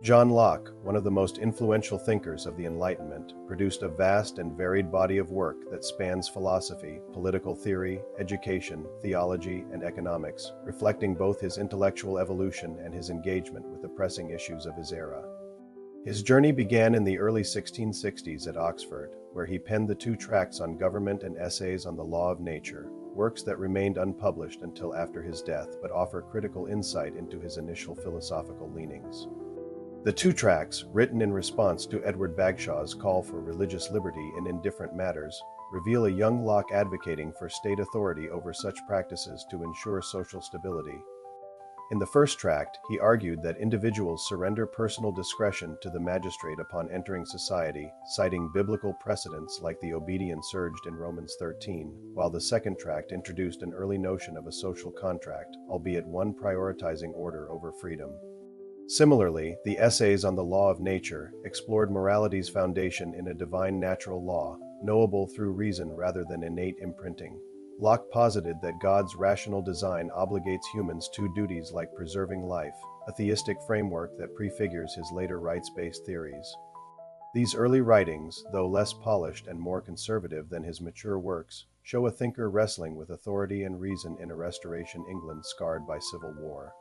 John Locke, one of the most influential thinkers of the Enlightenment, produced a vast and varied body of work that spans philosophy, political theory, education, theology, and economics, reflecting both his intellectual evolution and his engagement with the pressing issues of his era. His journey began in the early 1660s at Oxford, where he penned the two tracts on government and essays on the law of nature, works that remained unpublished until after his death but offer critical insight into his initial philosophical leanings. The two tracts, written in response to Edward Bagshaw's call for religious liberty in indifferent matters, reveal a young Locke advocating for state authority over such practices to ensure social stability. In the first tract, he argued that individuals surrender personal discretion to the magistrate upon entering society, citing biblical precedents like the obedience urged in Romans 13, while the second tract introduced an early notion of a social contract, albeit one prioritizing order over freedom. Similarly, the essays on the law of nature explored morality's foundation in a divine natural law, knowable through reason rather than innate imprinting. Locke posited that God's rational design obligates humans to duties like preserving life, a theistic framework that prefigures his later rights-based theories. These early writings, though less polished and more conservative than his mature works, show a thinker wrestling with authority and reason in a Restoration England scarred by civil war.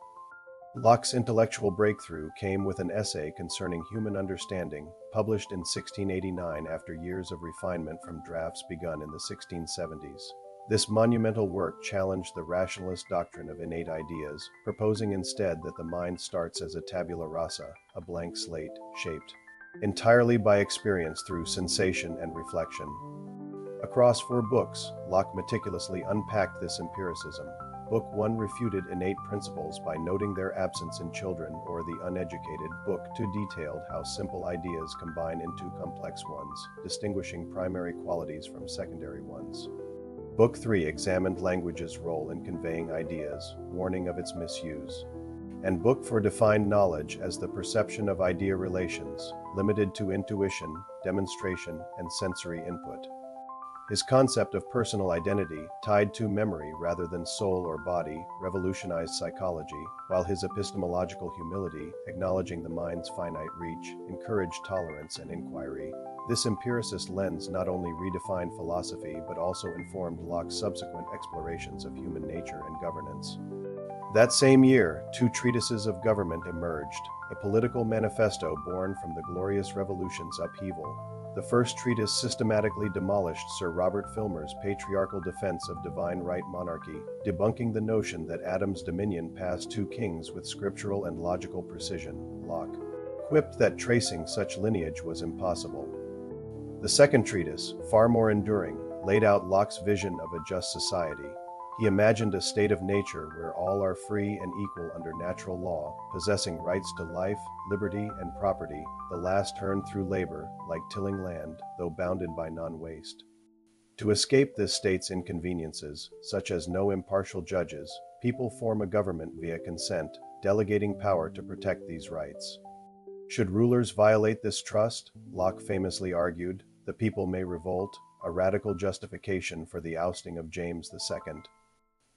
Locke's intellectual breakthrough came with an essay concerning human understanding, published in 1689 after years of refinement from drafts begun in the 1670s. This monumental work challenged the rationalist doctrine of innate ideas, proposing instead that the mind starts as a tabula rasa, a blank slate, shaped entirely by experience through sensation and reflection. Across 4 books, Locke meticulously unpacked this empiricism. Book 1 refuted innate principles by noting their absence in children or the uneducated. Book 2 detailed how simple ideas combine into complex ones, distinguishing primary qualities from secondary ones. Book 3 examined language's role in conveying ideas, warning of its misuse. And Book 4 defined knowledge as the perception of idea relations, limited to intuition, demonstration, and sensory input. His concept of personal identity, tied to memory rather than soul or body, revolutionized psychology, while his epistemological humility, acknowledging the mind's finite reach, encouraged tolerance and inquiry. This empiricist lens not only redefined philosophy but also informed Locke's subsequent explorations of human nature and governance. That same year, Two Treatises of Government emerged, a political manifesto born from the Glorious Revolution's upheaval. The first treatise systematically demolished Sir Robert Filmer's patriarchal defense of divine right monarchy, debunking the notion that Adam's dominion passed 2 kings with scriptural and logical precision. Locke quipped that tracing such lineage was impossible. The second treatise, far more enduring, laid out Locke's vision of a just society. He imagined a state of nature where all are free and equal under natural law, possessing rights to life, liberty, and property, the last earned through labor, like tilling land, though bounded by non-waste. To escape this state's inconveniences, such as no impartial judges, people form a government via consent, delegating power to protect these rights. Should rulers violate this trust, Locke famously argued, the people may revolt, a radical justification for the ousting of James II.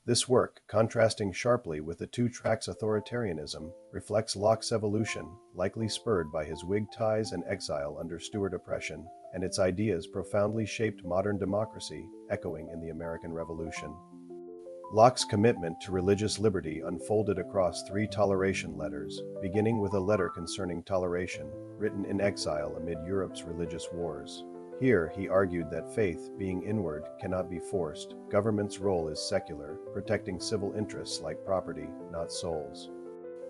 This work, contrasting sharply with the two tracts' authoritarianism, reflects Locke's evolution, likely spurred by his Whig ties and exile under Stuart oppression, and its ideas profoundly shaped modern democracy, echoing in the American Revolution. Locke's commitment to religious liberty unfolded across 3 toleration letters, beginning with a letter concerning toleration, written in exile amid Europe's religious wars. Here, he argued that faith, being inward, cannot be forced. Government's role is secular, protecting civil interests like property, not souls.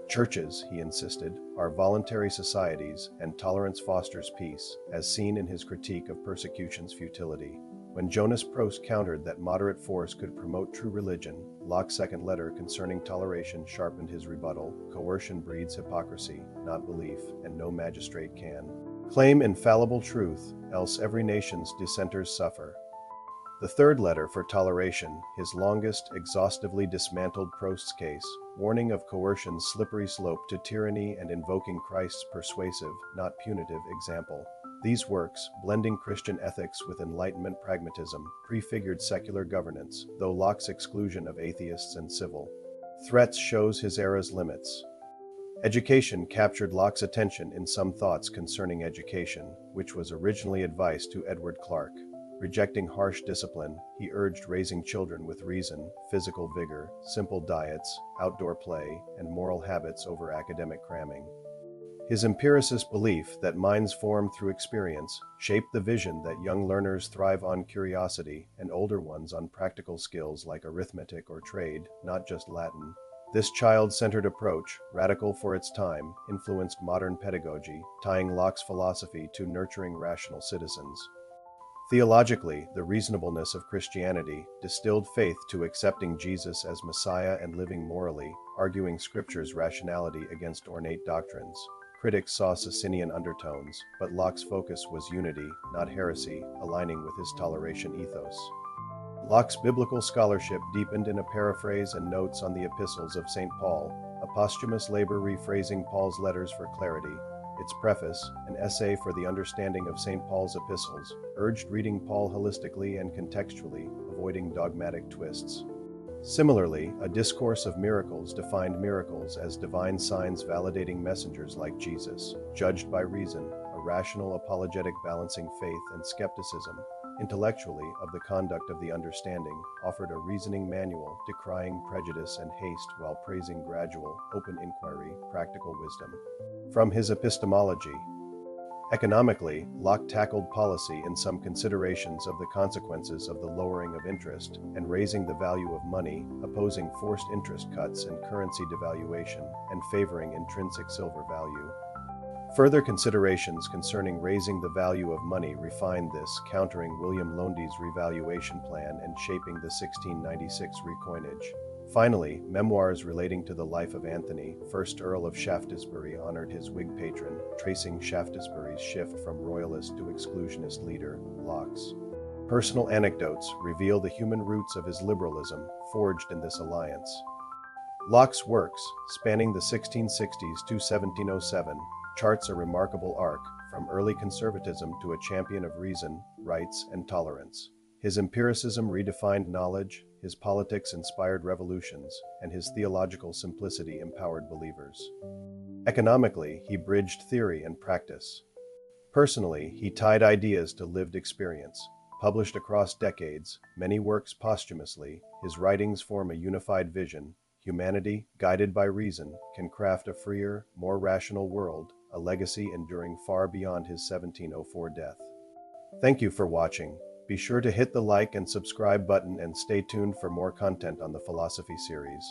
Churches, he insisted, are voluntary societies, and tolerance fosters peace, as seen in his critique of persecution's futility. When Jonas Prost countered that moderate force could promote true religion, Locke's second letter concerning toleration sharpened his rebuttal. Coercion breeds hypocrisy, not belief, and no magistrate can claim infallible truth, else every nation's dissenters suffer. The third letter for toleration, his longest, exhaustively dismantled Prost's case, warning of coercion's slippery slope to tyranny and invoking Christ's persuasive, not punitive, example. These works, blending Christian ethics with Enlightenment pragmatism, prefigured secular governance, though Locke's exclusion of atheists and civil threats shows his era's limits. Education captured Locke's attention in Some Thoughts Concerning Education, which was originally advice to Edward Clarke. Rejecting harsh discipline, he urged raising children with reason, physical vigor, simple diets, outdoor play, and moral habits over academic cramming. His empiricist belief that minds form through experience shaped the vision that young learners thrive on curiosity and older ones on practical skills like arithmetic or trade, not just Latin. This child-centered approach, radical for its time, influenced modern pedagogy, tying Locke's philosophy to nurturing rational citizens. Theologically, the reasonableness of Christianity distilled faith to accepting Jesus as Messiah and living morally, arguing Scripture's rationality against ornate doctrines. Critics saw Socinian undertones, but Locke's focus was unity, not heresy, aligning with his toleration ethos. Locke's biblical scholarship deepened in a paraphrase and notes on the epistles of St. Paul, a posthumous labor rephrasing Paul's letters for clarity. Its preface, an essay for the understanding of St. Paul's epistles, urged reading Paul holistically and contextually, avoiding dogmatic twists. Similarly, a discourse of miracles defined miracles as divine signs validating messengers like Jesus, judged by reason, a rational apologetic balancing faith and skepticism. Intellectually, of the conduct of the understanding, offered a reasoning manual decrying prejudice and haste while praising gradual, open inquiry, practical wisdom. From his epistemology. Economically, Locke tackled policy in some considerations of the consequences of the lowering of interest and raising the value of money, opposing forced interest cuts and currency devaluation, and favoring intrinsic silver value. Further considerations concerning raising the value of money refined this, countering William Londy's revaluation plan and shaping the 1696 recoinage. Finally, memoirs relating to the life of Anthony, 1st Earl of Shaftesbury, honored his Whig patron, tracing Shaftesbury's shift from royalist to exclusionist leader, Locke's. Personal anecdotes reveal the human roots of his liberalism, forged in this alliance. Locke's works, spanning the 1660s to 1707, charts a remarkable arc, from early conservatism to a champion of reason, rights, and tolerance. His empiricism redefined knowledge, his politics inspired revolutions, and his theological simplicity empowered believers. Economically, he bridged theory and practice. Personally, he tied ideas to lived experience. Published across decades, many works posthumously, his writings form a unified vision. Humanity, guided by reason, can craft a freer, more rational world, a legacy enduring far beyond his 1704 death. Thank you for watching. Be sure to hit the like and subscribe button and stay tuned for more content on the philosophy series.